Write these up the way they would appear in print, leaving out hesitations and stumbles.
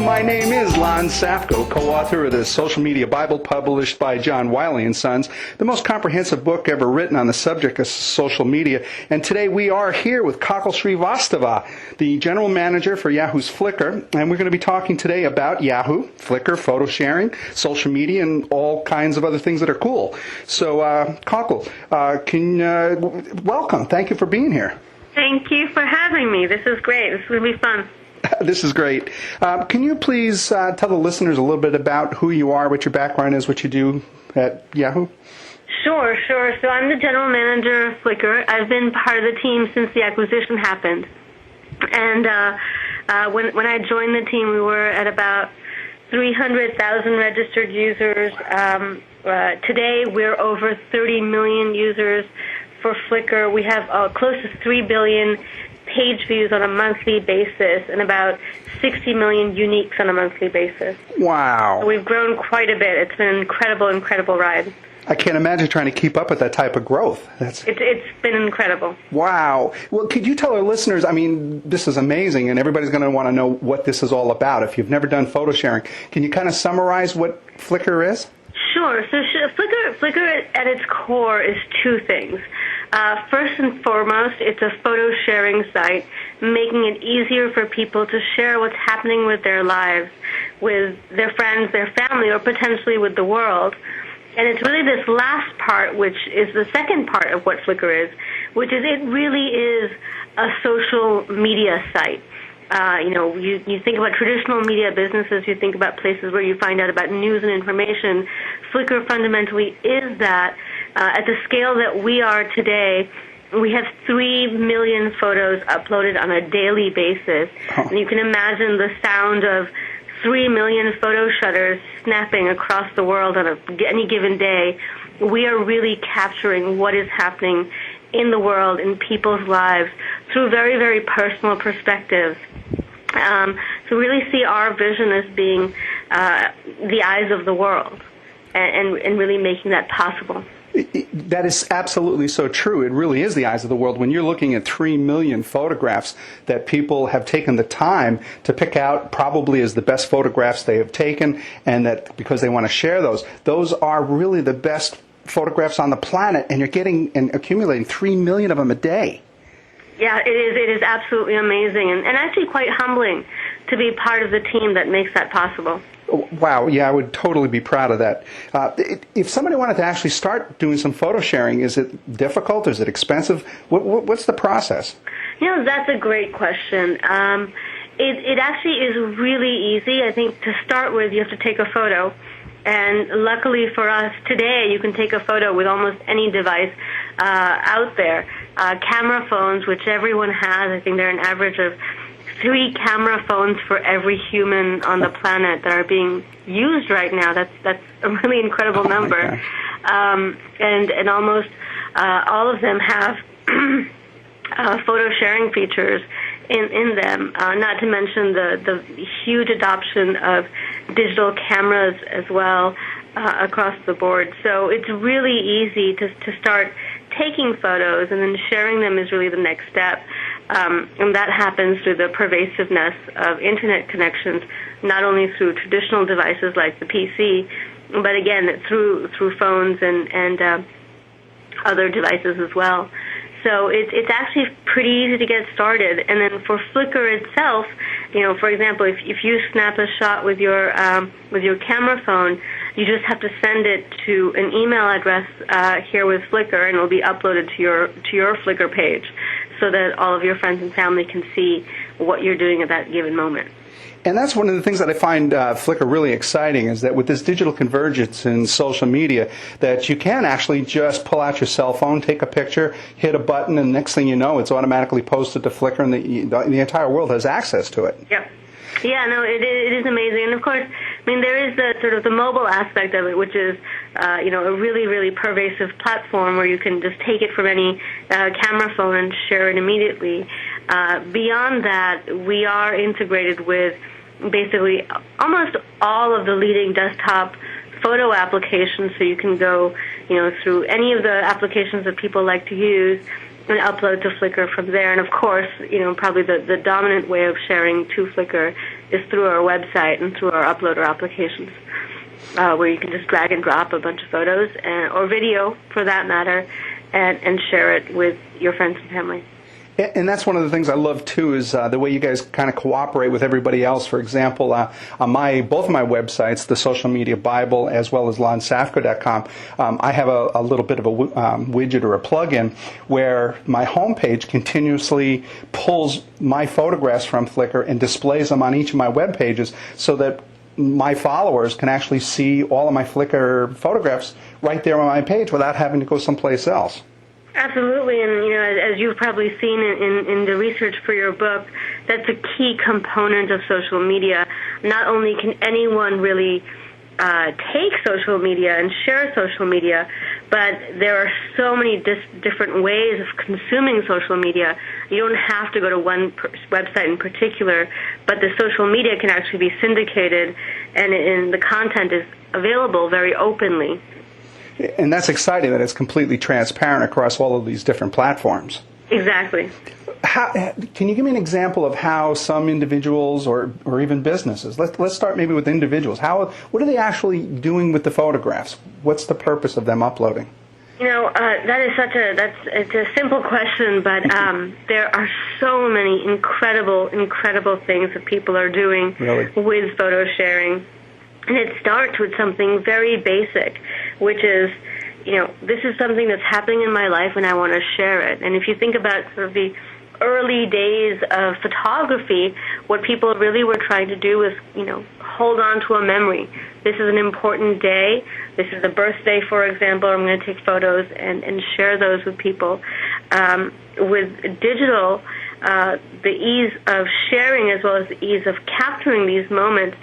My name is Lon Safko, co-author of the Social Media Bible published by John Wiley & Sons, the most comprehensive book ever written on the subject of social media. And today we are here with Kakul Srivastava, the general manager for Yahoo's Flickr, and we're going to be talking today about Yahoo, Flickr, photo sharing, social media, and all kinds of other things that are cool. So, Kakul, welcome. Thank you for being here. Thank you for having me. This is great. This is going to be fun. This is great. Can you please tell the listeners a little bit about who you are, what your background is, what you do at Yahoo? Sure. So I'm the general manager of Flickr. I've been part of the team since the acquisition happened. And when I joined the team, we were at about 300,000 registered users. Today, we're over 30 million users for Flickr. We have close to 3 billion page views on a monthly basis and about 60 million uniques on a monthly basis. Wow. So we've grown quite a bit. It's been an incredible ride. I can't imagine trying to keep up with that type of growth. It's been incredible. Wow. Well, could you tell our listeners, I mean, this is amazing, and everybody's going to want to know what this is all about. If you've never done photo sharing, can you kind of summarize what Flickr is? Sure. So Flickr at its core is two things. First and foremost, it's a photo sharing site, making it easier for people to share what's happening with their lives, with their friends, their family, or potentially with the world. And it's really this last part, which is the second part of what Flickr is, which is it really is a social media site. You think about traditional media businesses, you think about places where you find out about news and information. Flickr fundamentally is that. At the scale that we are today, we have 3 million photos uploaded on a daily basis. And you can imagine the sound of 3 million photo shutters snapping across the world on any given day. We are really capturing what is happening in the world, in people's lives, through very, very personal perspectives. So really see our vision as being the eyes of the world and really making that possible. That is absolutely so true. It really is the eyes of the world. When you're looking at 3 million photographs that people have taken the time to pick out probably as the best photographs they have taken, and that because they want to share those are really the best photographs on the planet, and you're getting and accumulating 3 million of them a day. Yeah, it is absolutely amazing and actually quite humbling to be part of the team that makes that possible. Wow, yeah, I would totally be proud of that. If somebody wanted to actually start doing some photo sharing, is it difficult? Is it expensive? What's the process? That's a great question. It actually is really easy. I think to start with, you have to take a photo. And luckily for us, today you can take a photo with almost any device out there. Camera phones, which everyone has, I think they're an average of 3 camera phones for every human on the planet that are being used right now. That's a really incredible number. And almost all of them have photo sharing features in them, not to mention the huge adoption of digital cameras as well across the board. So it's really easy to start taking photos, and then sharing them is really the next step. And that happens through the pervasiveness of Internet connections, not only through traditional devices like the PC, but again through phones and other devices as well. So it's actually pretty easy to get started. And then for Flickr itself, for example, if you snap a shot with your camera phone, you just have to send it to an email address here with Flickr, and it'll be uploaded to your Flickr page, so that all of your friends and family can see what you're doing at that given moment. And that's one of the things that I find Flickr really exciting, is that with this digital convergence in social media, that you can actually just pull out your cell phone, take a picture, hit a button, and next thing you know, it's automatically posted to Flickr, and the entire world has access to it. Yep. Yeah, no, it is amazing. And of course, I mean, there is the sort of the mobile aspect of it, which is, a really, really pervasive platform where you can just take it from any camera phone and share it immediately. Beyond that, we are integrated with basically almost all of the leading desktop photo applications, so you can go, through any of the applications that people like to use and upload to Flickr from there. And of course, probably the dominant way of sharing to Flickr is through our website and through our uploader applications, where you can just drag and drop a bunch of photos or video, for that matter, and share it with your friends and family. And that's one of the things I love too, is the way you guys kind of cooperate with everybody else. For example, on both of my websites, the Social Media Bible as well as lonsafko.com, I have a little bit of a widget or a plugin where my homepage continuously pulls my photographs from Flickr and displays them on each of my web pages, so that my followers can actually see all of my Flickr photographs right there on my page without having to go someplace else. Absolutely, and as you've probably seen in the research for your book, that's a key component of social media. Not only can anyone really take social media and share social media, but there are so many different ways of consuming social media. You don't have to go to one website in particular, but the social media can actually be syndicated, and the content is available very openly. And that's exciting that it's completely transparent across all of these different platforms. Exactly. Can you give me an example of how some individuals or even businesses, let's start maybe with individuals, what are they actually doing with the photographs? What's the purpose of them uploading? It's a simple question, but there are so many incredible things that people are doing with photo sharing. And it starts with something very basic, which is, this is something that's happening in my life and I want to share it. And if you think about sort of the early days of photography, what people really were trying to do was, hold on to a memory. This is an important day. This is a birthday, for example. I'm going to take photos and share those with people. With digital, the ease of sharing as well as the ease of capturing these moments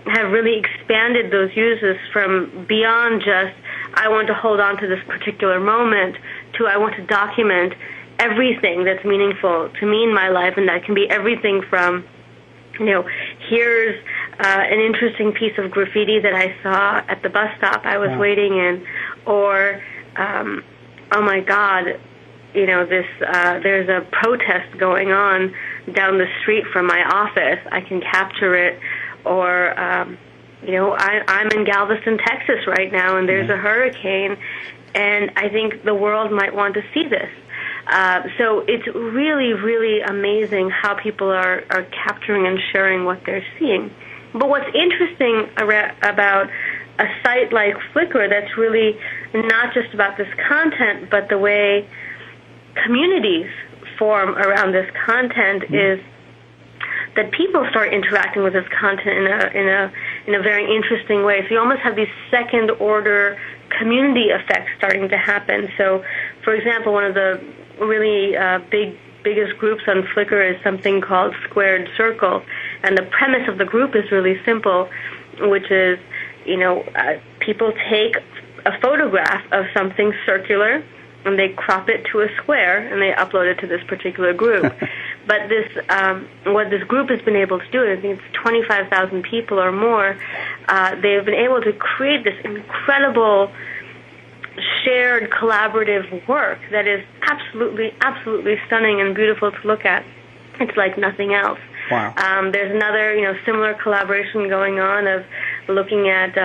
have really expanded those uses from beyond just, I want to hold on to this particular moment, to I want to document everything that's meaningful to me in my life, and that can be everything from, here's an interesting piece of graffiti that I saw at the bus stop I was waiting in, or, oh my God, there's a protest going on down the street from my office. I can capture it. Or, I'm in Galveston, Texas right now, and there's a hurricane, and I think the world might want to see this. So it's really, really amazing how people are capturing and sharing what they're seeing. But what's interesting about a site like Flickr that's really not just about this content, but the way communities form around this content is that people start interacting with this content in a very interesting way. So you almost have these second order community effects starting to happen. So, for example, one of the really biggest groups on Flickr is something called Squared Circle, and the premise of the group is really simple, which is people take a photograph of something circular and they crop it to a square and they upload it to this particular group. But what this group has been able to do, I think it's 25,000 people or more, they've been able to create this incredible shared collaborative work that is absolutely stunning and beautiful to look at. It's like nothing else. Wow. There's another similar collaboration going on of looking at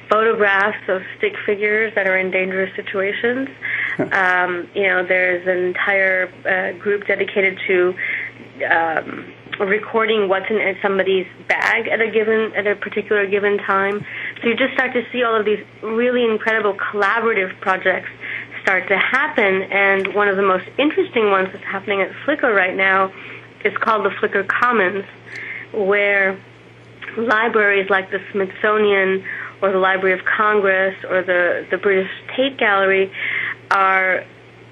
photographs of stick figures that are in dangerous situations. There's an entire group dedicated to recording what's in somebody's bag at a particular given time. So you just start to see all of these really incredible collaborative projects start to happen. And one of the most interesting ones that's happening at Flickr right now is called the Flickr Commons, where libraries like the Smithsonian or the Library of Congress or the British Tate Gallery are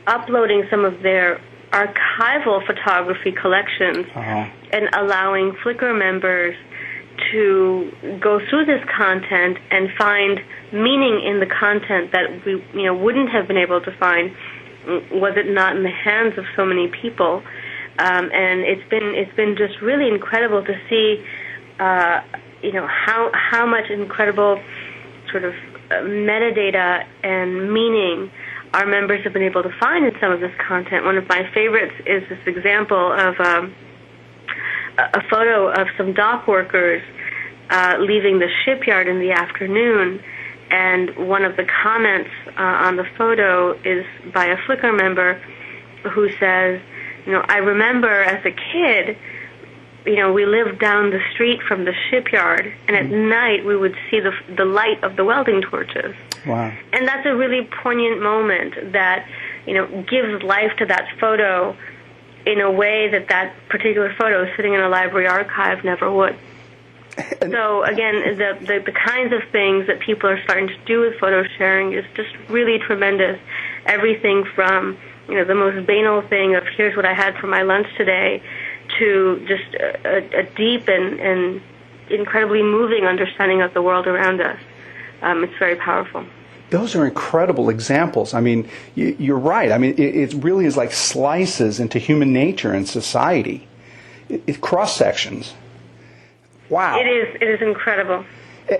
uploading some of their archival photography collections and allowing Flickr members to go through this content and find meaning in the content that we wouldn't have been able to find was it not in the hands of so many people. And it's been just really incredible to see how much incredible sort of metadata and meaning our members have been able to find in some of this content. One of my favorites is this example of a photo of some dock workers leaving the shipyard in the afternoon, and one of the comments on the photo is by a Flickr member who says, I remember as a kid, we lived down the street from the shipyard, and at night we would see the light of the welding torches. Wow. And that's a really poignant moment that, gives life to that photo in a way that particular photo sitting in a library archive never would. So again, the kinds of things that people are starting to do with photo sharing is just really tremendous. Everything from, the most banal thing of here's what I had for my lunch today, to just a deep and incredibly moving understanding of the world around us. It's very powerful. Those are incredible examples. I mean, you're right. I mean, it really is like slices into human nature and society. Cross sections. Wow. It is incredible.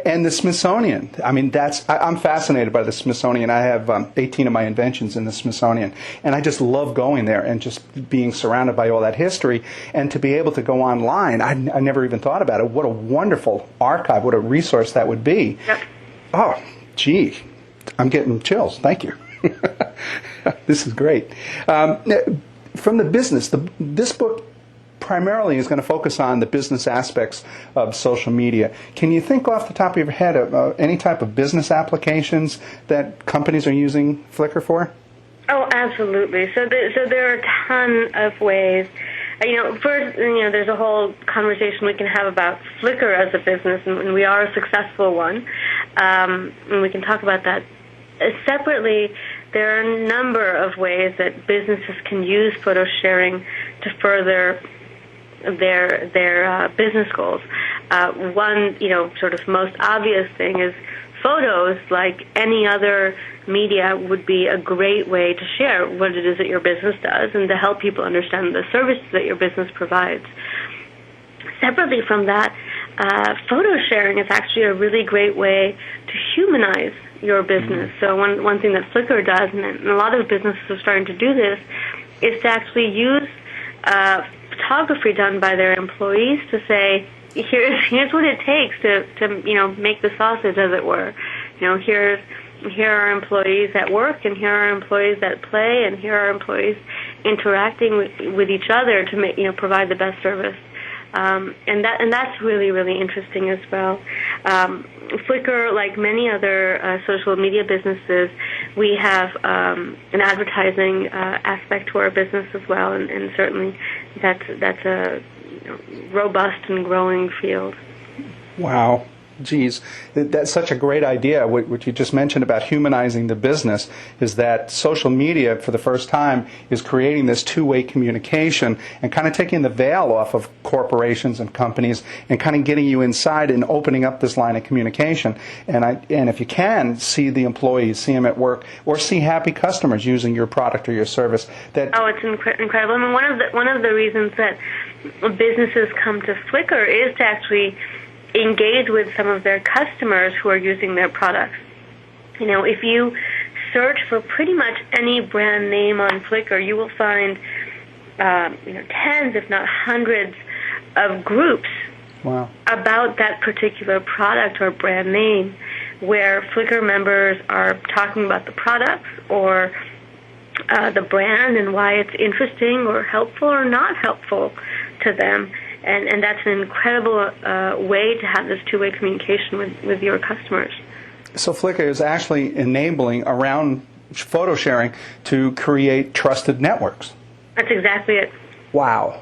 And the Smithsonian. I mean, I'm fascinated by the Smithsonian. I have 18 of my inventions in the Smithsonian. And I just love going there and just being surrounded by all that history. And to be able to go online, I never even thought about it. What a wonderful archive, what a resource that would be. Yep. Oh, gee, I'm getting chills. Thank you. This is great. From the business, this book primarily is going to focus on the business aspects of social media. Can you think off the top of your head of any type of business applications that companies are using Flickr for? Oh, absolutely. So there are a ton of ways. First, there's a whole conversation we can have about Flickr as a business, and we are a successful one, and we can talk about that. Separately, there are a number of ways that businesses can use photo sharing to further their business goals. One, sort of most obvious thing is photos, like any other media, would be a great way to share what it is that your business does and to help people understand the services that your business provides. Separately from that, photo sharing is actually a really great way to humanize your business. So one thing that Flickr does, and a lot of businesses are starting to do this, is to actually use photography done by their employees to say, here's what it takes to make the sausage, as it were. Here are employees at work, and here are employees at play, and here are employees interacting with each other to provide the best service. And that's really, really interesting as well. Flickr, like many other social media businesses, we have an advertising aspect to our business as well, and certainly that's a robust and growing field. Wow. Geez, that's such a great idea. What you just mentioned about humanizing the business is that social media, for the first time, is creating this two-way communication and kind of taking the veil off of corporations and companies and kind of getting you inside and opening up this line of communication. And if you can, see the employees, see them at work, or see happy customers using your product or your service. It's incredible. I mean, one of the reasons that businesses come to Flickr is to actually engage with some of their customers who are using their products. If you search for pretty much any brand name on Flickr, you will find tens, if not hundreds, of groups about that particular product or brand name, where Flickr members are talking about the products or the brand and why it's interesting or helpful or not helpful to them. And that's an incredible way to have this two-way communication with your customers. So Flickr is actually enabling, around photo sharing, to create trusted networks. That's exactly it. Wow.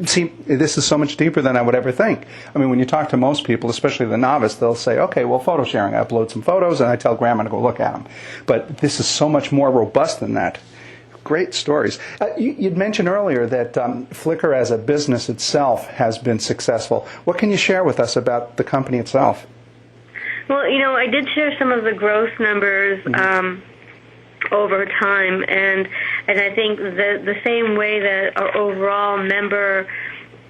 See, this is so much deeper than I would ever think. I mean, when you talk to most people, especially the novice, they'll say, okay, well, photo sharing. I upload some photos and I tell Grandma to go look at them. But this is so much more robust than that. Great stories. You'd mentioned earlier that Flickr as a business itself has been successful. What can you share with us about the company itself? Well, I did share some of the growth numbers over time, and I think the same way that our overall member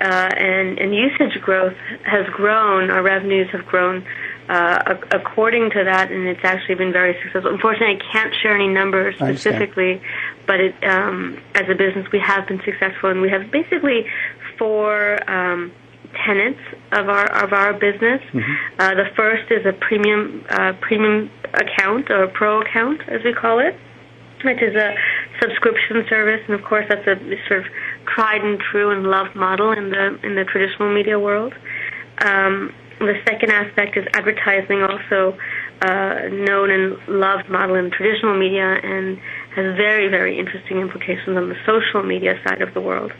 and usage growth has grown, our revenues have grown according to that, and it's actually been very successful. Unfortunately, I can't share any numbers specifically, but as a business, we have been successful, and we have basically four tenets of our business. Mm-hmm. The first is a premium account, or a pro account, as we call it, which is a subscription service, and of course that's a sort of tried and true and loved model in the traditional media world. The second aspect is advertising, also known and loved model in traditional media, and has very, very interesting implications on the social media side of the world,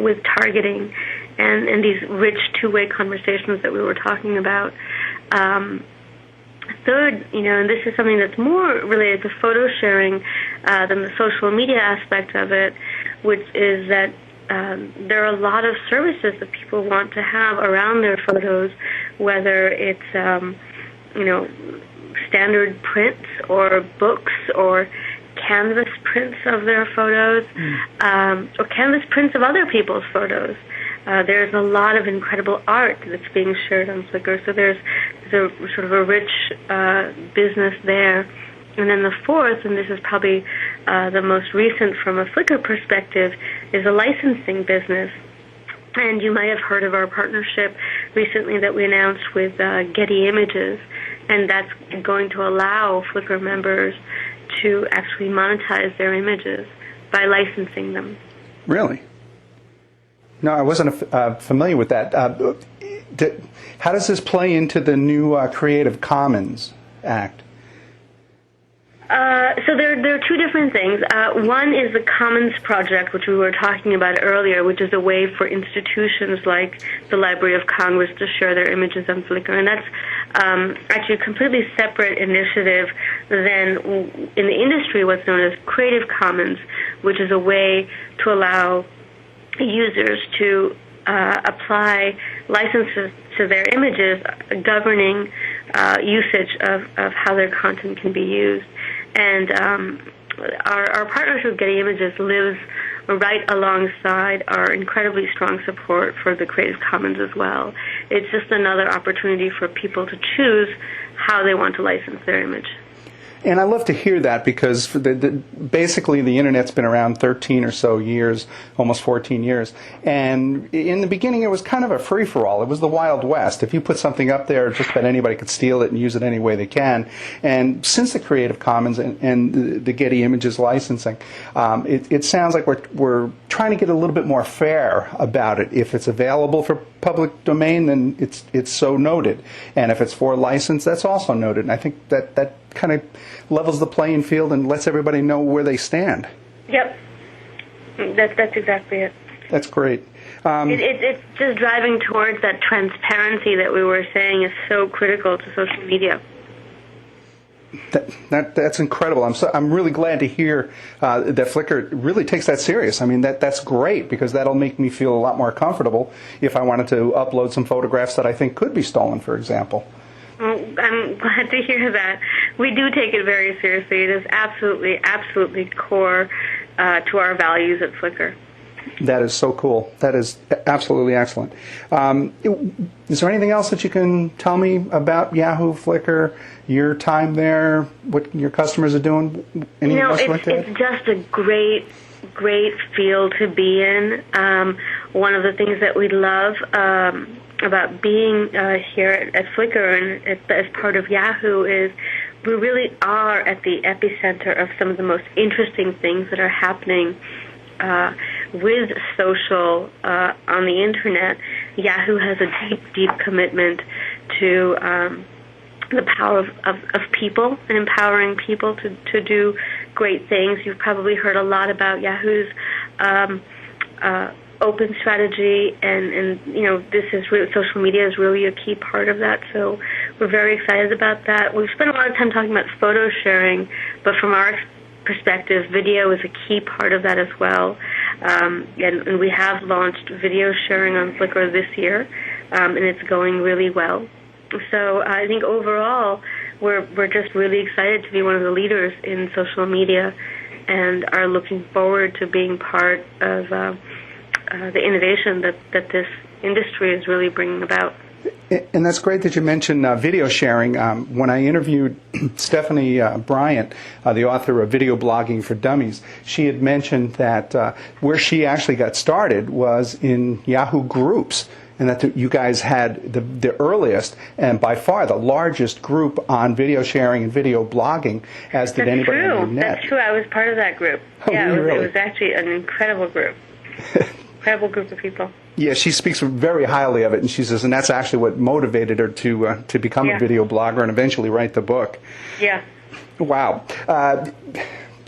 with targeting and these rich two-way conversations that we were talking about. Third, and this is something that's more related to photo sharing than the social media aspect of it, which is that there are a lot of services that people want to have around their photos, whether it's standard prints or books or canvas prints of their photos, or canvas prints of other people's photos. There's a lot of incredible art that's being shared on Flickr, so there's a sort of a rich business there. And then the fourth, and this is probably the most recent from a Flickr perspective, is a licensing business. And you might have heard of our partnership recently that we announced with Getty Images, and that's going to allow Flickr members to actually monetize their images by licensing them. Really? No, I wasn't familiar with that. How does this play into the new Creative Commons Act? So there are two different things. One is the Commons Project, which we were talking about earlier, which is a way for institutions like the Library of Congress to share their images on Flickr. And that's actually a completely separate initiative than in the industry what's known as Creative Commons, which is a way to allow users to apply licenses to their images governing usage of how their content can be used. And our partnership with Getty Images lives right alongside our incredibly strong support for the Creative Commons as well. It's just another opportunity for people to choose how they want to license their image. And I love to hear that, because basically the Internet's been around 13 or so years, almost 14 years. And in the beginning it was kind of a free-for-all. It was the Wild West. If you put something up there, just about anybody could steal it and use it any way they can. And since the Creative Commons and the Getty Images licensing, it sounds like we're trying to get a little bit more fair about it. If it's available for public domain, then it's so noted. And if it's for license, that's also noted. And I think that kind of levels the playing field and lets everybody know where they stand. Yep. That's exactly it. That's great. It's just driving towards that transparency that we were saying is so critical to social media. That's incredible. I'm really glad to hear that Flickr really takes that serious. I mean, that's great, because that'll make me feel a lot more comfortable if I wanted to upload some photographs that I think could be stolen, for example. I'm glad to hear that. We do take it very seriously. It is absolutely, absolutely core to our values at Flickr. That is so cool. That is absolutely excellent. Is there anything else that you can tell me about Yahoo, Flickr, your time there, what your customers are doing? It's just a great field to be in. One of the things that we love about being here at Flickr and as part of Yahoo is we really are at the epicenter of some of the most interesting things that are happening with social on the Internet. Yahoo has a deep, deep commitment to the power of people and empowering people to do great things. You've probably heard a lot about Yahoo's open strategy, and this is really, social media is really a key part of that. So we're very excited about that. We've spent a lot of time talking about photo sharing, but from our perspective, video is a key part of that as well. And we have launched video sharing on Flickr this year, and it's going really well. So I think overall, we're just really excited to be one of the leaders in social media, and are looking forward to being part of the innovation that this industry is really bringing about. And that's great that you mentioned video sharing. When I interviewed Stephanie Bryant, the author of Video Blogging for Dummies, she had mentioned that where she actually got started was in Yahoo groups, and that you guys had the earliest and by far the largest group on video sharing and video blogging, as did anybody on the net. That's true. I was part of that group. Oh, yeah, really? It was actually an incredible group. Incredible group of people. Yeah, she speaks very highly of it, and she says, and that's actually what motivated her to become a video blogger and eventually write the book. Yeah. Wow. I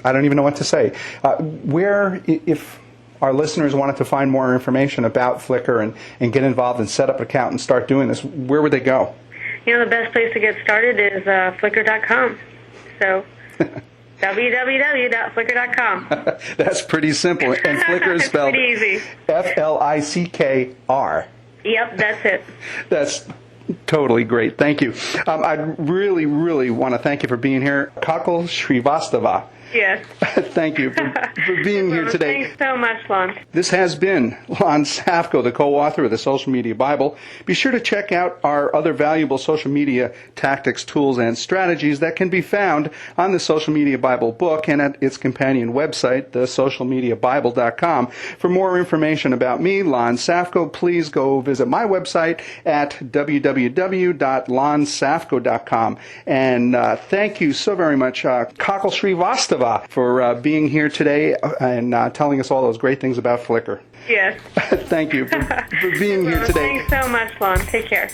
don't even know what to say. If our listeners wanted to find more information about Flickr and get involved and set up an account and start doing this, where would they go? The best place to get started is Flickr.com. So www.flickr.com. That's pretty simple. And Flickr is spelled pretty easy. Flickr. Yep, that's it. That's totally great. Thank you. I really, really want to thank you for being here. Kakul Srivastava. Yes. Thank you for being here today. Thanks so much, Lon. This has been Lon Safko, the co-author of the Social Media Bible. Be sure to check out our other valuable social media tactics, tools, and strategies that can be found on the Social Media Bible book and at its companion website, thesocialmediabible.com. For more information about me, Lon Safko, please go visit my website at www.lonsafko.com. And thank you so very much, Kakul Srivastava, for being here today and telling us all those great things about Flickr. Yes. Thank you for being here today. Thanks so much, Lon. Take care.